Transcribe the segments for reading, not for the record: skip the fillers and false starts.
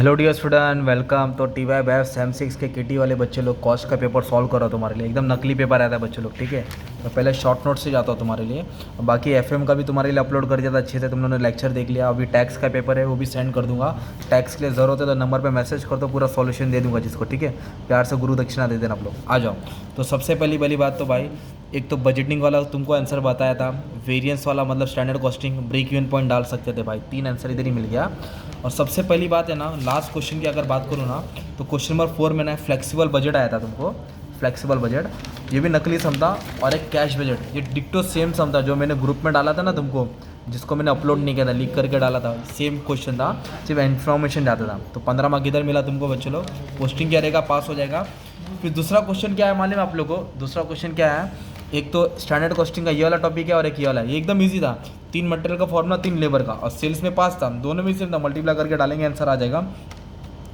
Hello dear student, welcome. तो T Y BAF sem six के KT वाले बच्चे लोग कॉस्ट का पेपर सॉल्व करो तुम्हारे लिए। एकदम नकली पेपर आता है बच्चे लोग, ठीक है। तो पहले शॉर्ट नोट से जाता हूँ तुम्हारे लिए, और बाकी एफएम का भी तुम्हारे लिए अपलोड कर दिया था अच्छे से। तुम लोगों ने लेक्चर देख लिया। अभी टैक्स का पेपर है, वो भी सेंड कर दूंगा। टैक्स के लिए ज़रूरत है तो नंबर पर मैसेज कर दो, पूरा सॉल्यूशन दे दूंगा जिसको, ठीक है। प्यार से गुरु दक्षिणा दे देना आप लोग। आ जाओ। तो सबसे पहली वाली बात तो भाई, एक तो बजटिंग वाला तुमको आंसर बताया था, वेरिएंस वाला मतलब standard costing, break even point डाल सकते थे भाई। 3 आंसर इधर ही मिल गया। और सबसे पहली बात है ना, लास्ट क्वेश्चन की अगर बात करूँ ना, तो क्वेश्चन नंबर 4 में ना फ्लेक्सिबल बजट आया था तुमको। फ्लेक्सिबल बजट ये भी नकली सम था, और एक कैश बजट, ये डिक्टो सेम सम था जो मैंने ग्रुप में डाला था ना तुमको, जिसको मैंने अपलोड नहीं किया था, लीक करके डाला था। सेम क्वेश्चन था, सिर्फ इन्फॉर्मेशन जाता था। तो 15 मार्क इधर मिला तुमको बच्चे लोग। पोस्टिंग क्या रहेगा, पास हो जाएगा। फिर दूसरा क्वेश्चन क्या है मालूम है आप लोग को? दूसरा क्वेश्चन क्या है, एक तो स्टैंडर्ड कॉस्टिंग का ये वाला टॉपिक है, और एक ये वाला है। ये एकदम इजी था। 3 मटेरियल का फॉर्मूला, 3 लेबर का, और सेल्स में 5 था। दोनों में सेम था, मल्टीप्लाई करके डालेंगे आंसर आ जाएगा।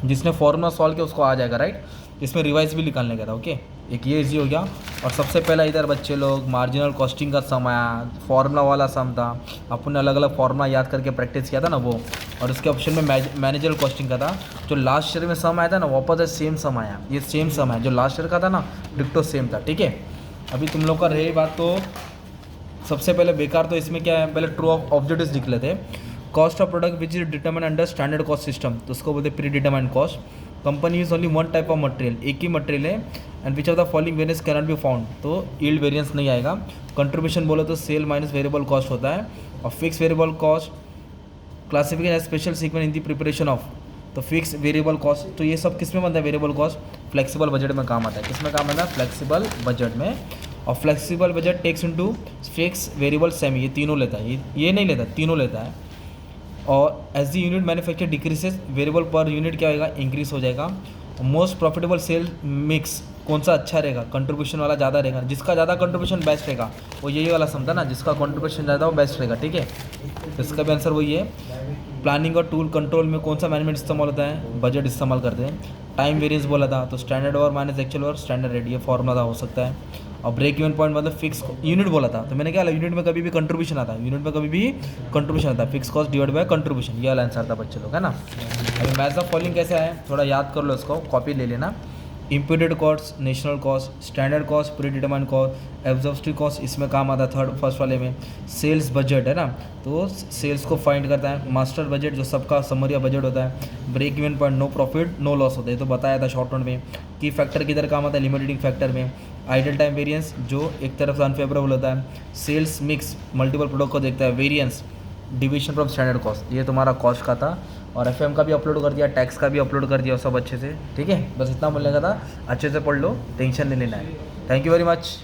जिसने फॉर्मूला सॉल्व किया उसको आ जाएगा, राइट। इसमें रिवाइज भी निकालने का था, ओके। एक ये इजी हो गया। और सबसे पहला इधर बच्चे लोग मार्जिनल कॉस्टिंग का सम आया, फार्मूला वाला सम था। अपन ने अलग अलग फार्मूला याद करके प्रैक्टिस किया था ना वो। और उसके ऑप्शन में मैनेजरल कॉस्टिंग का था। जो लास्ट ईयर में सम आया था ना, वापस सेम सम आया। ये सेम सम है जो लास्ट ईयर का था ना, डिक्टो सेम था, ठीक है। अभी तुम लोग का रही बात, तो सबसे पहले बेकार तो इसमें क्या है, पहले ट्रू ऑफ ऑब्जेक्टिव्स लिख लेते हैं। Cost of product which is determine under standard cost system, तो उसको बोलते हैं pre determined cost. Company use only one type of material, एक ही मटेरियल है, and which of the following variance cannot be found, तो यील्ड वेरियंस नहीं आएगा। Contribution बोलो तो सेल माइनस वेरिएबल कॉस्ट होता है। और fix variable cost classification as special sequence in the preparation of, तो फिक्स वेरिएबल कॉस्ट, तो ये सब किस में बनता है वेरिएबल कॉस्ट? फ्लेक्सिबल बजट में काम आता है। किस में काम आता है? फ्लेक्सिबल बजट में। और flexible budget takes into fix variable semi, ये तीनों लेता है। ये नहीं लेता, तीनों लेता है। और as the unit manufacture decreases, variable per unit क्या होगा, इंक्रीज हो जाएगा। मोस्ट प्रॉफिटेबल सेल मिक्स कौन सा अच्छा रहेगा? कंट्रीब्यूशन वाला ज़्यादा रहेगा। जिसका ज़्यादा कंट्रीब्यूशन बेस्ट रहेगा, वो यही वाला समझा ना, जिसका कंट्रीब्यूशन ज़्यादा वो बेस्ट रहेगा, ठीक है। तो इसका भी आंसर वही है। प्लानिंग और टूल कंट्रोल में कौन सा मैनेजमेंट इस्तेमाल होता है? बजट इस्तेमाल करते हैं। टाइम वेरियंस बोला था, तो स्टैंडर्ड और माइनस एक्चुअल और स्टैंडर्ड रेट, ये फॉर्मूला हो सकता है। और ब्रेक इवन पॉइंट मतलब फिक्स यूनिट बोला था, तो मैंने क्या, यूनिट में कभी भी कंट्रीब्यूशन आता है, यूनिट में कभी भी कंट्रीब्यूशन आता है। Fix cost divide by contribution, ये वाला आंसर था बच्चे लोग, है ना। अभी मैच ऑफ फॉलोइंग कैसे आए, थोड़ा याद कर लो इसको, कॉपी ले लेना। Imputed cost, national cost, standard cost, pre determined cost, exhaustive cost, इसमें काम आता है फर्स्ट वाले में। सेल्स बजट है ना, तो सेल्स को फाइंड करता है। मास्टर बजट जो सबका समरिया बजट होता है। Break even point, no profit no loss होता है, तो बताया था शॉर्ट नोट में। की फैक्टर किधर काम आता है? लिमिटेडिंग फैक्टर में। आइडल टाइम वेरिएंस जो एक तरफ से अनफेवरेबल होता है। सेल्स मिक्स मल्टीपल प्रोडक्ट को देखता है। Variance division from standard cost, ये तुम्हारा कॉस्ट का था। और एफएम का भी अपलोड कर दिया, टैक्स का भी अपलोड कर दिया, सब अच्छे से, ठीक है। बस इतना बोलने का था, अच्छे से पढ़ लो, टेंशन नहीं लेना है। Thank you very much.